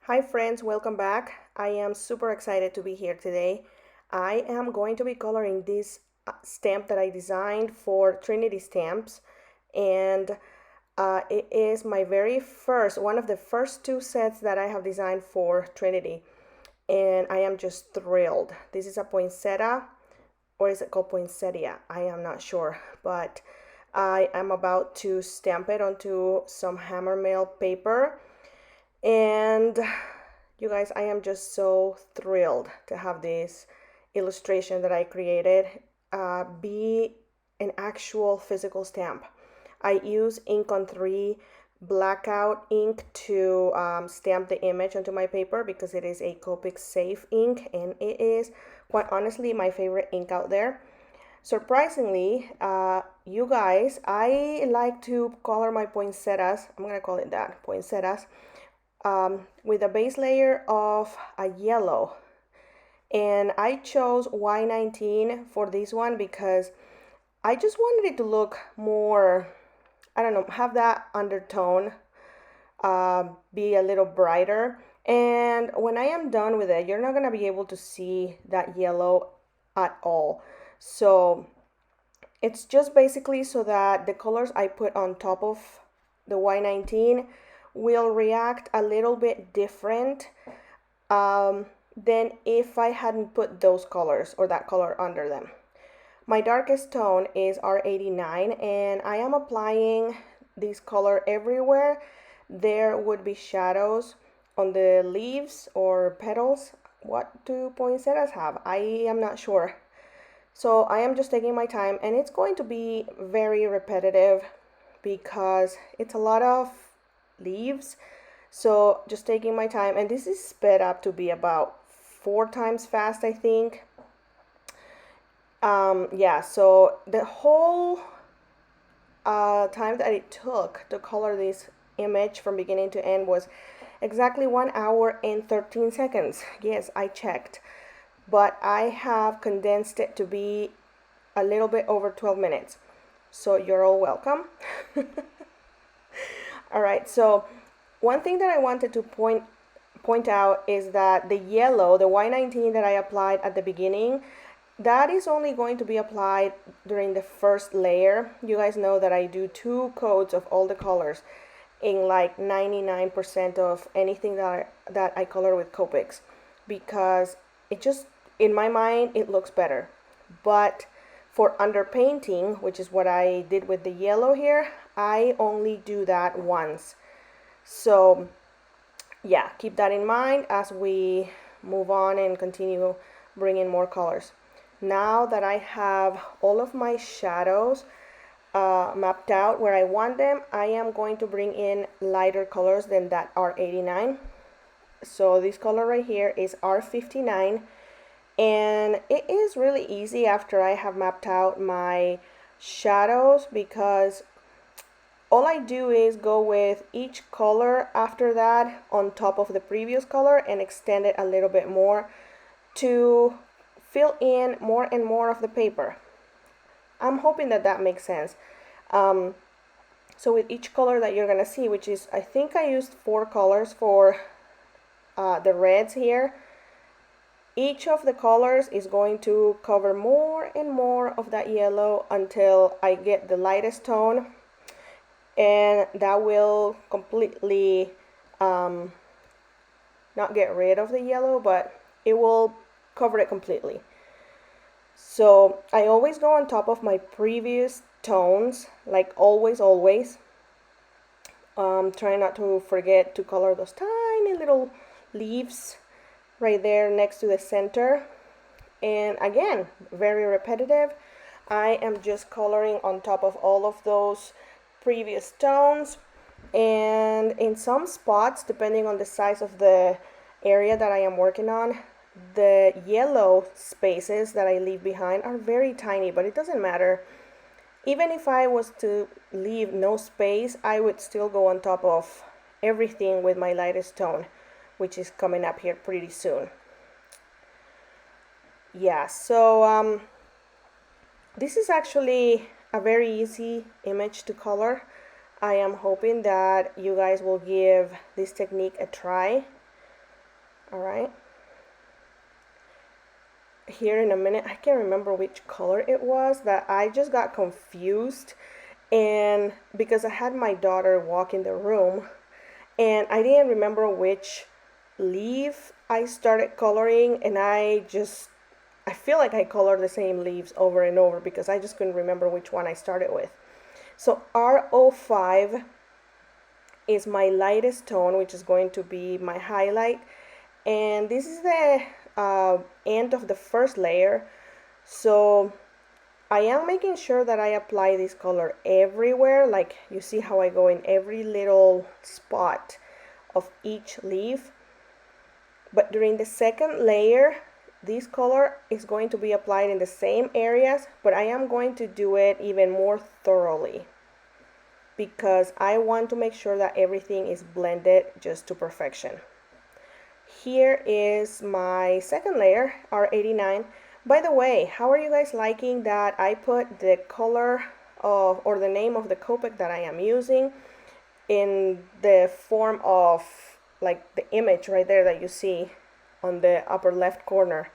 Hi friends, welcome back. I am super excited to be here today. I am going to be coloring this stamp that I designed for Trinity stamps, and it is my very first, one of the first two sets that I have designed for Trinity, and I am just thrilled. This is a poinsettia, or is it called poinsettia? I am not sure, but I am about to stamp it onto some hammer mail paper. And you guys, I am just so thrilled to have this illustration that I created be an actual physical stamp. I use ink on 3 blackout ink to stamp the image onto my paper because it is a Copic safe ink, and it is quite honestly my favorite ink out there. Surprisingly, you guys, I like to color my poinsettias. I'm gonna call it that, poinsettias, with a base layer of a yellow. And I chose Y19 for this one because I just wanted it to look more, I don't know, have that undertone, be a little brighter. And when I am done with it, you're not gonna be able to see that yellow at all. So it's just basically so that the colors I put on top of the Y19 will react a little bit different than if I hadn't put those colors or that color under them. My darkest tone is R89, and I am applying this color everywhere there would be shadows on the leaves or petals. What do poinsettias have? I am not sure. So I am just taking my time, and it's going to be very repetitive because it's a lot of leaves. So just taking my time, and this is sped up to be about 4 times fast, I think. Yeah, so the whole time that it took to color this image from beginning to end was exactly 1 hour and 13 seconds. Yes, I checked, but I have condensed it to be a little bit over 12 minutes. So you're all welcome. All right, so one thing that I wanted to point out is that the yellow, the Y19 that I applied at the beginning, that is only going to be applied during the first layer. You guys know that I do 2 coats of all the colors in like 99% of anything that I color with Copics, because it just, in my mind, it looks better. But for underpainting, which is what I did with the yellow here, I only do that once. So yeah, keep that in mind as we move on and continue bringing more colors. Now that I have all of my shadows mapped out where I want them, I am going to bring in lighter colors than that R89. So this color right here is R59, and it is really easy after I have mapped out my shadows, because all I do is go with each color after that on top of the previous color and extend it a little bit more to fill in more and more of the paper. I'm hoping that that makes sense. So with each color that you're gonna see, which is, I think I used 4 colors for the reds here, each of the colors is going to cover more and more of that yellow until I get the lightest tone, and that will completely not get rid of the yellow, but it will cover it completely. So I always go on top of my previous tones, like always, always. Try not to forget to color those tiny little leaves right there next to the center. And again, very repetitive. I am just coloring on top of all of those previous tones, and in some spots, depending on the size of the area that I am working on, the yellow spaces that I leave behind are very tiny, but it doesn't matter. Even if I was to leave no space, I would still go on top of everything with my lightest tone, which is coming up here pretty soon. Yeah, so this is actually a very easy image to color. I am hoping that you guys will give this technique a try. All right. Here in a minute, I can't remember which color it was that I just got confused, and because I had my daughter walk in the room and I didn't remember which leaf I started coloring, and I feel like I colored the same leaves over and over because I just couldn't remember which one I started with. So R05 is my lightest tone, which is going to be my highlight, and this is the end of the first layer. So I am making sure that I apply this color everywhere, like you see how I go in every little spot of each leaf. But during the second layer, this color is going to be applied in the same areas, but I am going to do it even more thoroughly because I want to make sure that everything is blended just to perfection. Here is my second layer, R89. By the way, how are you guys liking that I put the color of, or the name of the Copic that I am using in the form of like the image right there that you see on the upper left corner?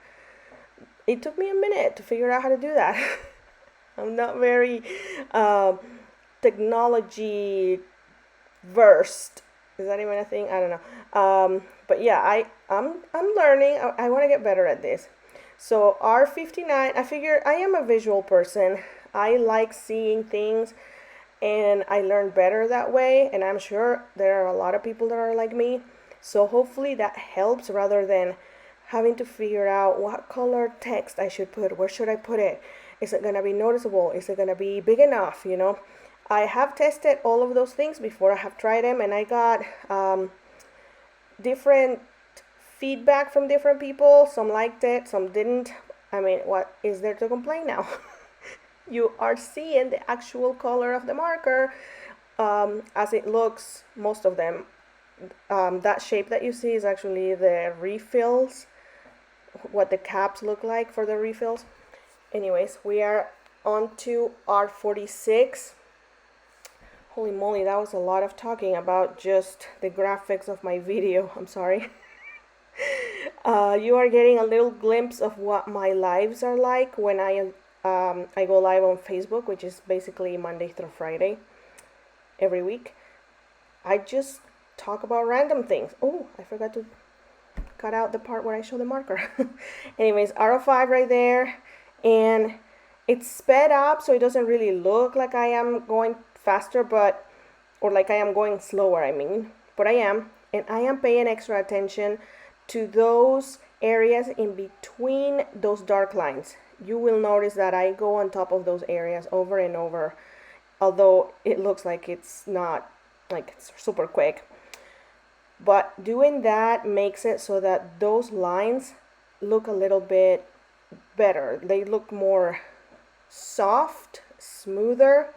It took me a minute to figure out how to do that. I'm not very technology versed. Is that even a thing? I don't know. But yeah, I'm learning. I want to get better at this. So R59, I figure I am a visual person. I like seeing things, and I learn better that way, and I'm sure there are a lot of people that are like me. So hopefully that helps rather than having to figure out what color text I should put. Where should I put it? Is it gonna be noticeable? Is it gonna be big enough? You know, I have tested all of those things before. I have tried them, and I got different feedback from different people. Some liked it, some didn't. I mean, what is there to complain now? You are seeing the actual color of the marker as it looks, most of them. That shape that you see is actually the refills, what the caps look like for the refills. Anyways, we are on to R46. Holy moly, that was a lot of talking about just the graphics of my video. I'm sorry. You are getting a little glimpse of what my lives are like when I go live on Facebook, which is basically Monday through Friday every week. I just talk about random things. Oh, I forgot to cut out the part where I show the marker. Anyways, R05 right there, and it's sped up so it doesn't really look like I am going faster, but or like I am going slower, I mean, but I am, and I am paying extra attention to those areas in between those dark lines. You will notice that I go on top of those areas over and over, although it looks like it's not like it's super quick. But doing that makes it so that those lines look a little bit better. They look more soft, smoother.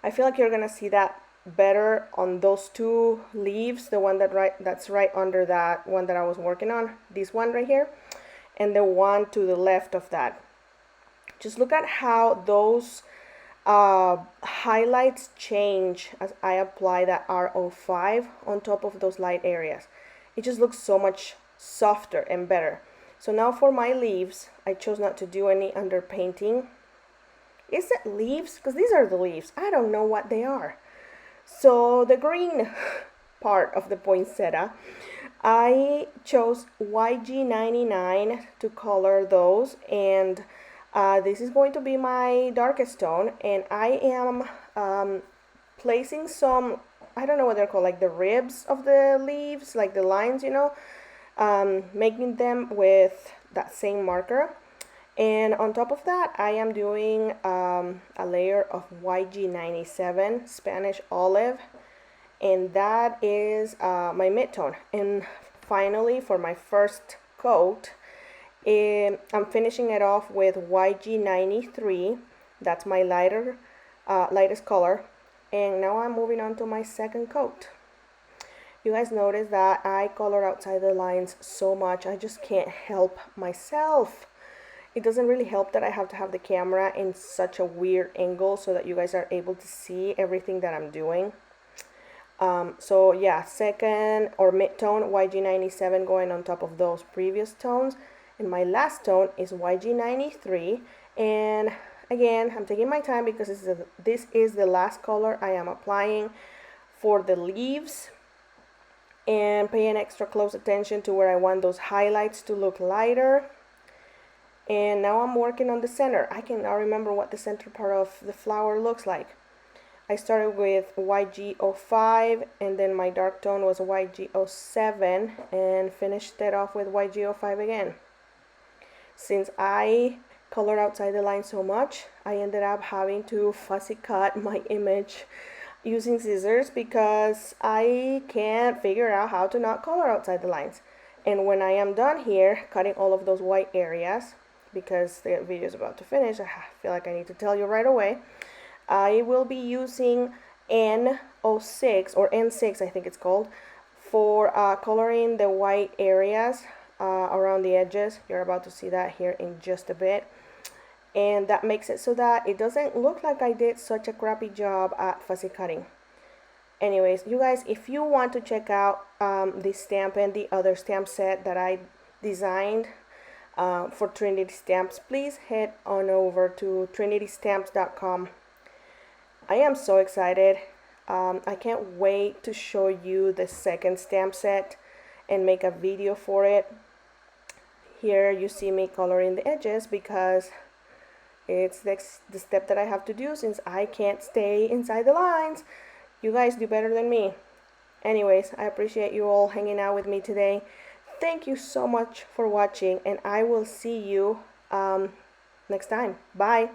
I feel like you're gonna see that better on those two leaves, the one that's right under that one that I was working on, this one right here, and the one to the left of that. Just look at how those highlights change as I apply that R05 on top of those light areas. It just looks so much softer and better. So now for my leaves, I chose not to do any underpainting. Is it leaves? Because these are the leaves. I don't know what they are. So the green part of the poinsettia, I chose YG99 to color those, and this is going to be my darkest tone, and I am placing some, I don't know what they're called, like the ribs of the leaves, like the lines, you know, making them with that same marker. And on top of that, I am doing a layer of YG97 Spanish Olive, and that is my mid-tone. And finally, for my first coat, I'm finishing it off with YG93. That's my lightest color. And now I'm moving on to my second coat. You guys notice that I color outside the lines so much. I just can't help myself. It doesn't really help that I have to have the camera in such a weird angle so that you guys are able to see everything that I'm doing. So yeah, second or mid-tone YG97 going on top of those previous tones. And my last tone is YG93. And again, I'm taking my time because this is the last color I am applying for the leaves. And paying extra close attention to where I want those highlights to look lighter. And now I'm working on the center. I can now remember what the center part of the flower looks like. I started with YG05 and then my dark tone was YG07 and finished it off with YG05 again. Since I colored outside the line so much, I ended up having to fussy cut my image using scissors because I can't figure out how to not color outside the lines. And when I am done here cutting all of those white areas, because the video is about to finish, I feel like I need to tell you right away, I will be using N06 or N6 I think it's called for coloring the white areas around the edges. You're about to see that here in just a bit. And that makes it so that it doesn't look like I did such a crappy job at fussy cutting. Anyways, you guys, if you want to check out this stamp and the other stamp set that I designed for Trinity Stamps, please head on over to trinitystamps.com. I am so excited. I can't wait to show you the second stamp set and make a video for it. Here you see me coloring the edges because it's the step that I have to do since I can't stay inside the lines. You guys do better than me. Anyways, I appreciate you all hanging out with me today. Thank you so much for watching and I will see you next time. Bye.